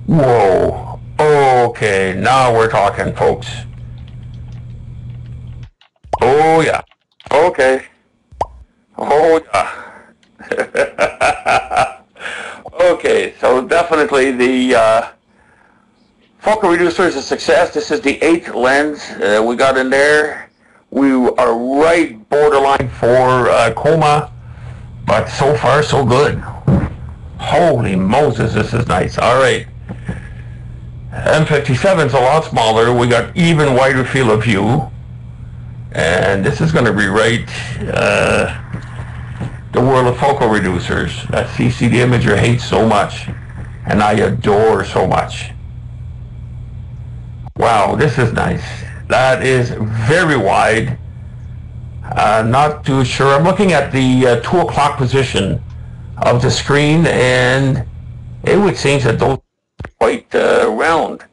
Whoa. Okay, now we're talking, folks. Oh, yeah. Okay. Oh, yeah. Okay, so definitely the focal reducer is a success. This is the 8th lens we got in there. We are right borderline for coma, but so far so good. Holy Moses, this is nice. All right. M57 is a lot smaller. We got even wider field of view. And this is going to rewrite the world of focal reducers that CC the Imager hates so much and I adore so much. Wow, this is nice. That is very wide. Not too sure. I'm looking at the 2 o'clock position of the screen, and it would seem that those are quite round.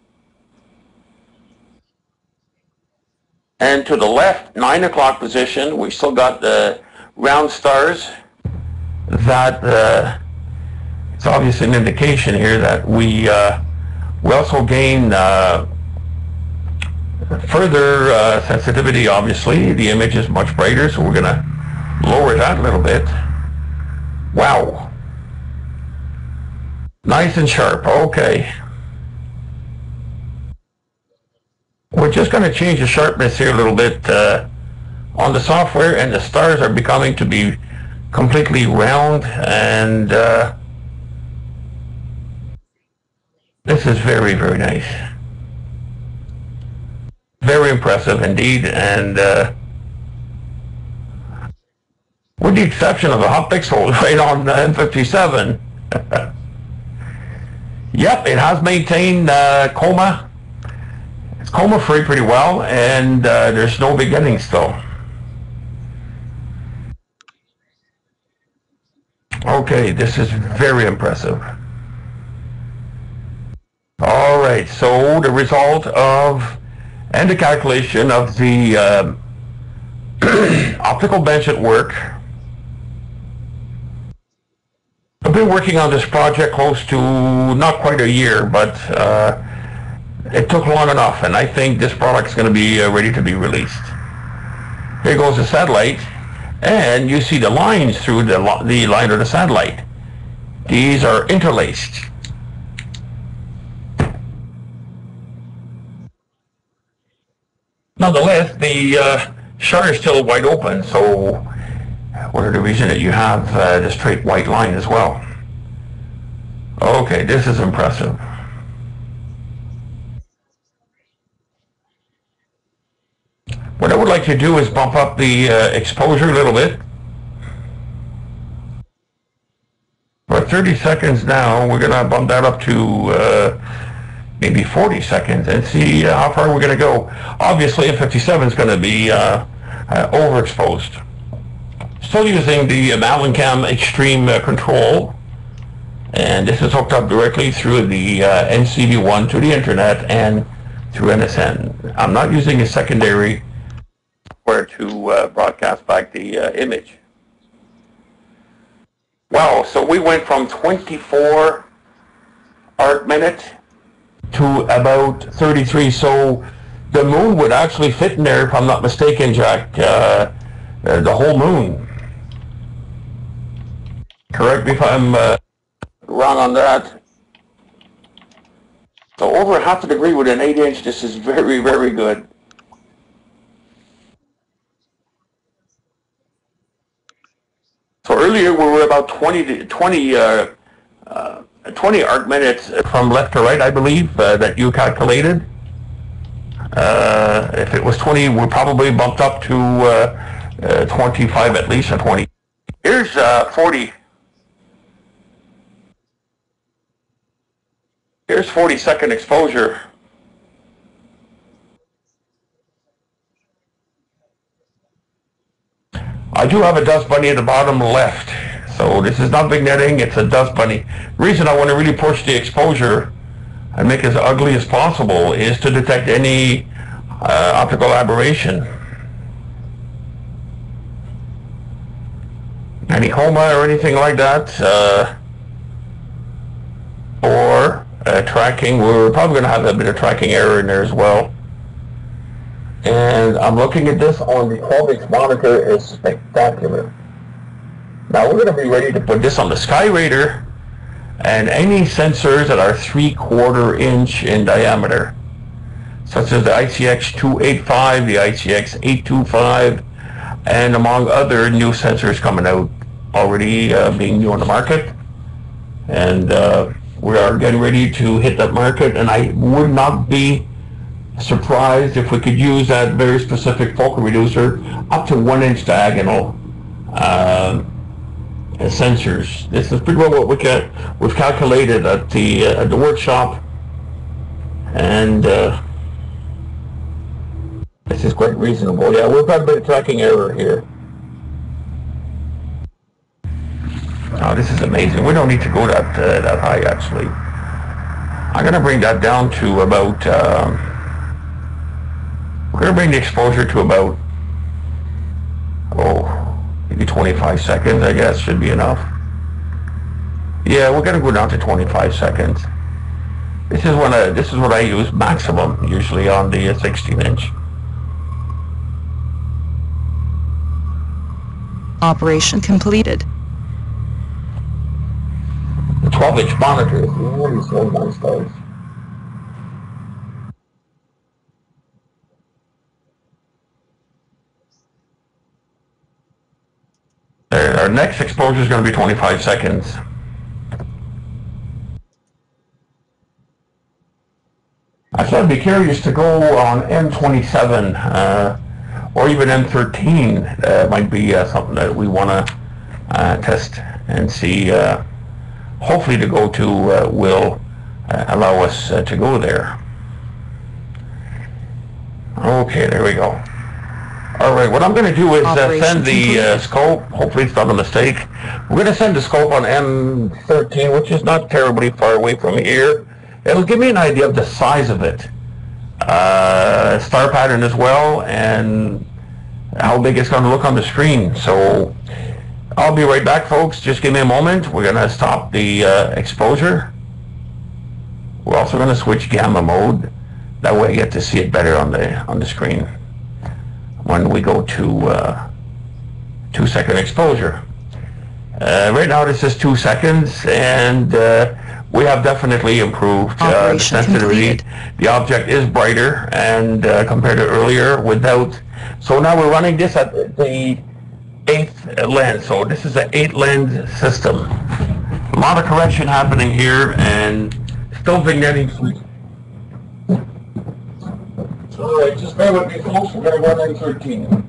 And to the left, 9 o'clock position, we still got the round stars. That it's obviously an indication here that we also gain further sensitivity. Obviously, the image is much brighter, so we're going to lower that a little bit. Wow. Nice and sharp. Okay. We're just going to change the sharpness here a little bit on the software, and the stars are becoming to be completely round, and this is very, very nice. Very impressive indeed, and with the exception of the hot pixels right on M57, yep, it has maintained coma. It's coma free pretty well, and there's no beginnings though. Okay, this is very impressive. All right, so the result of and the calculation of the optical bench at work. I've been working on this project close to not quite a year, but it took long enough, and I think this product is going to be ready to be released. Here goes the satellite, and you see the lines through the line of the satellite. These are interlaced. Nonetheless, the shutter is still wide open, so what are the reason that you have the straight white line as well? Okay, this is impressive. What I would like to do is bump up the exposure a little bit. For 30 seconds now, we're going to bump that up to maybe 40 seconds and see how far we're going to go. Obviously, M57 is going to be overexposed. Still using the Mallin Extreme control, and this is hooked up directly through the NCV1 to the internet and through NSN. I'm not using a secondary where to broadcast back the image. Wow, so we went from 24 arc minute to about 33, so the moon would actually fit in there, if I'm not mistaken, Jack, the whole moon. Correct me if I'm wrong on that. So over half a degree with an 8-inch, this is very, very good. So earlier we were about 20 arc minutes from left to right, I believe, that you calculated. If it was 20, we're probably bumped up to 25 at least, or 20. Here's 40. Here's 40-second exposure. I do have a dust bunny at the bottom left. So this is not vignetting, it's a dust bunny. The reason I want to really push the exposure and make it as ugly as possible is to detect any optical aberration. Any coma or anything like that, or tracking. We're probably going to have a bit of tracking error in there as well. And I'm looking at this on the 12-inch monitor. It's spectacular. Now we're going to be ready to put this on the SkyRaider and any sensors that are 3/4 inch in diameter, such as the ICX 285, the ICX 825, and among other new sensors coming out already being new on the market. And we are getting ready to hit that market, and I would not be surprised if we could use that very specific focal reducer up to 1 inch diagonal sensors. This is pretty well what we've calculated at the workshop, and this is quite reasonable. Yeah, we've got a bit of tracking error here. Oh, this is amazing. We don't need to go that high, actually. I'm going to bring that down to about, we're going to bring the exposure to about, maybe 25 seconds, I guess, should be enough. Yeah, we're going to go down to 25 seconds. This is what I use maximum, usually on the 16-inch. Operation completed. The 12-inch monitor is really slow nice guys. Our next exposure is going to be 25 seconds. I'd be curious to go on M27 or even M13. Might be something that we want to test and see. Hopefully the go-to will allow us to go there. Okay, there we go. All right, what I'm going to do is send the scope. Hopefully it's not a mistake. We're going to send the scope on M13, which is not terribly far away from here. It'll give me an idea of the size of it, star pattern as well, and how big it's going to look on the screen. So I'll be right back, folks. Just give me a moment. We're going to stop the exposure. We're also going to switch gamma mode. That way I get to see it better on the screen when we go to 2-second exposure. Right now this is 2 seconds, and we have definitely improved the sensitivity. Completed. The object is brighter and compared to earlier without. So now we're running this at the 8th lens. So this is an 8-lens system. A lot of correction happening here, and still vignetting. All right, just bear with me, folks. We're going to run M13.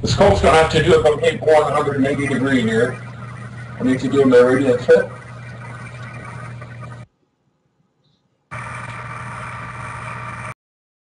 The scope's going to have to do it from 180 degree here. I need to do my radiant fit.